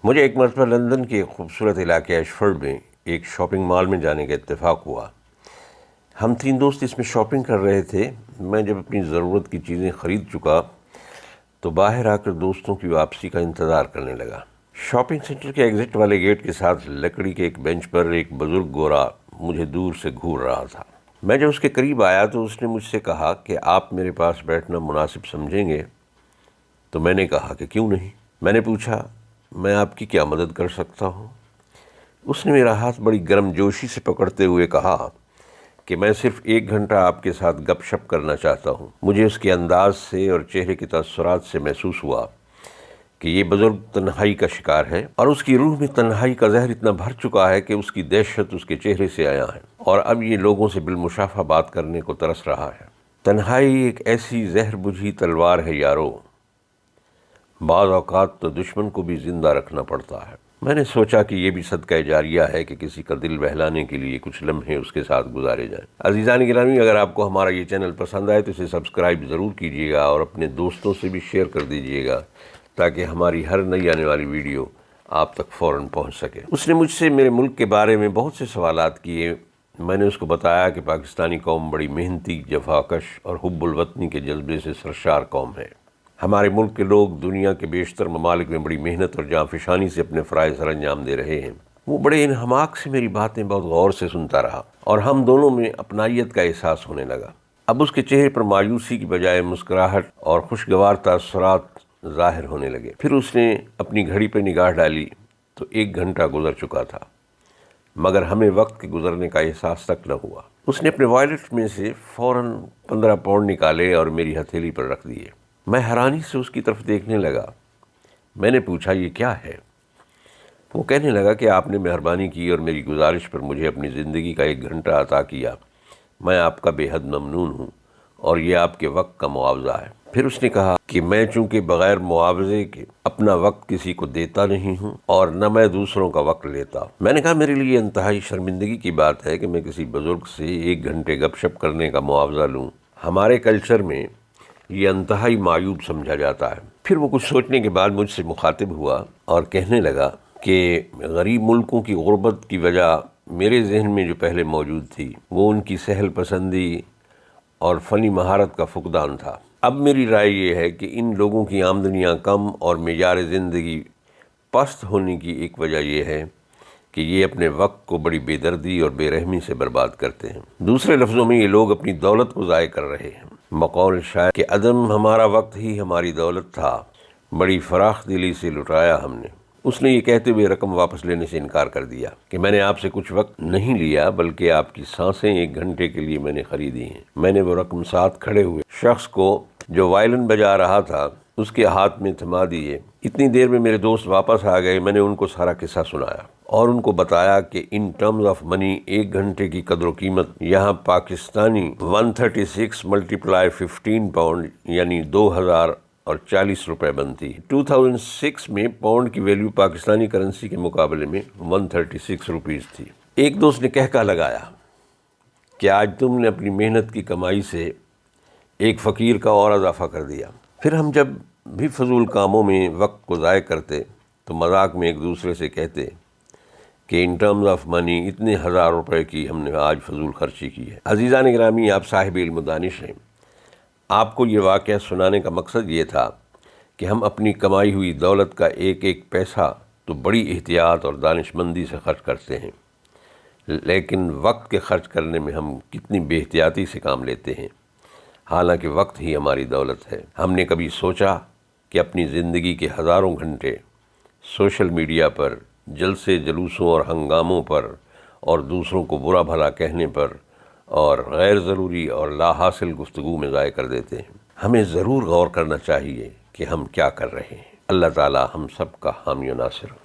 مجھے ایک مرتبہ لندن کے ایک خوبصورت علاقے ایشفورڈ میں ایک شاپنگ مال میں جانے کا اتفاق ہوا۔ ہم 3 دوست اس میں شاپنگ کر رہے تھے۔ میں جب اپنی ضرورت کی چیزیں خرید چکا تو باہر آ کر دوستوں کی واپسی کا انتظار کرنے لگا۔ شاپنگ سینٹر کے ایگزٹ والے گیٹ کے ساتھ لکڑی کے ایک بینچ پر ایک بزرگ گورا مجھے دور سے گھور رہا تھا۔ میں جب اس کے قریب آیا تو اس نے مجھ سے کہا کہ آپ میرے پاس بیٹھنا مناسب سمجھیں گے؟ تو میں نے کہا کہ کیوں نہیں۔ میں نے پوچھا، میں آپ کی کیا مدد کر سکتا ہوں؟ اس نے میرا ہاتھ بڑی گرم جوشی سے پکڑتے ہوئے کہا کہ میں صرف 1 گھنٹہ آپ کے ساتھ گپ شپ کرنا چاہتا ہوں۔ مجھے اس کے انداز سے اور چہرے کے تاثرات سے محسوس ہوا کہ یہ بزرگ تنہائی کا شکار ہے، اور اس کی روح میں تنہائی کا زہر اتنا بھر چکا ہے کہ اس کی دہشت اس کے چہرے سے عیاں ہے، اور اب یہ لوگوں سے بالمشافہہ بات کرنے کو ترس رہا ہے۔ تنہائی ایک ایسی زہر بجھی تلوار ہے یارو، بعض اوقات تو دشمن کو بھی زندہ رکھنا پڑتا ہے۔ میں نے سوچا کہ یہ بھی صدقہ جاریہ ہے کہ کسی کا دل بہلانے کے لیے کچھ لمحے اس کے ساتھ گزارے جائیں۔ عزیزان گرامی، اگر آپ کو ہمارا یہ چینل پسند آئے تو اسے سبسکرائب ضرور کیجیے گا اور اپنے دوستوں سے بھی شیئر کر دیجیے گا تاکہ ہماری ہر نئی آنے والی ویڈیو آپ تک فوراً پہنچ سکے۔ اس نے مجھ سے میرے ملک کے بارے میں بہت سے سوالات کیے۔ میں نے اس کو بتایا کہ پاکستانی قوم بڑی محنتی، جفاکش اور حب الوطنی کے جذبے سے سرشار قوم ہے۔ ہمارے ملک کے لوگ دنیا کے بیشتر ممالک میں بڑی محنت اور جانفشانی سے اپنے فرائض سر انجام دے رہے ہیں۔ وہ بڑے انہماک سے میری باتیں بہت غور سے سنتا رہا، اور ہم دونوں میں اپنائیت کا احساس ہونے لگا۔ اب اس کے چہرے پر مایوسی کی بجائے مسکراہٹ اور خوشگوار تاثرات ظاہر ہونے لگے۔ پھر اس نے اپنی گھڑی پہ نگاہ ڈالی تو 1 گھنٹہ گزر چکا تھا، مگر ہمیں وقت کے گزرنے کا احساس تک نہ ہوا۔ اس نے اپنے والیٹ میں سے فوراً 15 پاؤنڈ نکالے اور میری ہتھیلی پر رکھ دیے۔ میں حیرانی سے اس کی طرف دیکھنے لگا۔ میں نے پوچھا، یہ کیا ہے؟ وہ کہنے لگا کہ آپ نے مہربانی کی اور میری گزارش پر مجھے اپنی زندگی کا 1 گھنٹہ عطا کیا۔ میں آپ کا بے حد ممنون ہوں، اور یہ آپ کے وقت کا معاوضہ ہے۔ پھر اس نے کہا کہ میں چونکہ بغیر معاوضے کے اپنا وقت کسی کو دیتا نہیں ہوں، اور نہ میں دوسروں کا وقت لیتا۔ میں نے کہا، میرے لیے انتہائی شرمندگی کی بات ہے کہ میں کسی بزرگ سے 1 گھنٹے گپ شپ کرنے کا معاوضہ لوں۔ ہمارے کلچر میں یہ انتہائی معیوب سمجھا جاتا ہے۔ پھر وہ کچھ سوچنے کے بعد مجھ سے مخاطب ہوا اور کہنے لگا کہ غریب ملکوں کی غربت کی وجہ میرے ذہن میں جو پہلے موجود تھی وہ ان کی سہل پسندی اور فنی مہارت کا فقدان تھا۔ اب میری رائے یہ ہے کہ ان لوگوں کی آمدنیاں کم اور معیار زندگی پست ہونے کی ایک وجہ یہ ہے کہ یہ اپنے وقت کو بڑی بے دردی اور بے رحمی سے برباد کرتے ہیں۔ دوسرے لفظوں میں، یہ لوگ اپنی دولت کو ضائع کر رہے ہیں۔ بقول شاعر کہ عدم ہمارا وقت ہی ہماری دولت تھا، بڑی فراخ دلی سے لٹایا ہم نے۔ اس نے یہ کہتے ہوئے رقم واپس لینے سے انکار کر دیا کہ میں نے آپ سے کچھ وقت نہیں لیا، بلکہ آپ کی سانسیں 1 گھنٹے کے لیے میں نے خریدی ہیں۔ میں نے وہ رقم ساتھ کھڑے ہوئے شخص کو جو وائلن بجا رہا تھا اس کے ہاتھ میں تھما دیے۔ اتنی دیر میں میرے دوست واپس آ گئے۔ میں نے ان کو سارا قصہ سنایا اور ان کو بتایا کہ ان ٹرمز آف منی 1 گھنٹے کی قدر و قیمت یہاں پاکستانی 136 ملٹیپلائی 15 پاؤنڈ یعنی 2040 روپے بنتی ہے۔ 2006 میں پاؤنڈ کی ویلیو پاکستانی کرنسی کے مقابلے میں 136 روپیز تھی۔ ایک دوست نے کہکا لگایا کہ آج تم نے اپنی محنت کی کمائی سے ایک فقیر کا اور اضافہ کر دیا۔ پھر ہم جب بھی فضول کاموں میں وقت کو ضائع کرتے تو مذاق میں ایک دوسرے سے کہتے کہ ان ٹرمز آف منی اتنے 1000 روپے کی ہم نے آج فضول خرچی کی ہے۔ عزیزان گرامی، آپ صاحب علم و دانش ہیں۔ آپ کو یہ واقعہ سنانے کا مقصد یہ تھا کہ ہم اپنی کمائی ہوئی دولت کا ایک ایک پیسہ تو بڑی احتیاط اور دانش مندی سے خرچ کرتے ہیں، لیکن وقت کے خرچ کرنے میں ہم کتنی بے احتیاطی سے کام لیتے ہیں، حالانکہ وقت ہی ہماری دولت ہے۔ ہم نے کبھی سوچا کہ اپنی زندگی کے ہزاروں گھنٹے سوشل میڈیا پر جلسے جلوسوں اور ہنگاموں پر اور دوسروں کو برا بھلا کہنے پر اور غیر ضروری اور لا حاصل گفتگو میں ضائع کر دیتے ہیں؟ ہمیں ضرور غور کرنا چاہیے کہ ہم کیا کر رہے ہیں۔ اللہ تعالی ہم سب کا حامی و ناصر ہو۔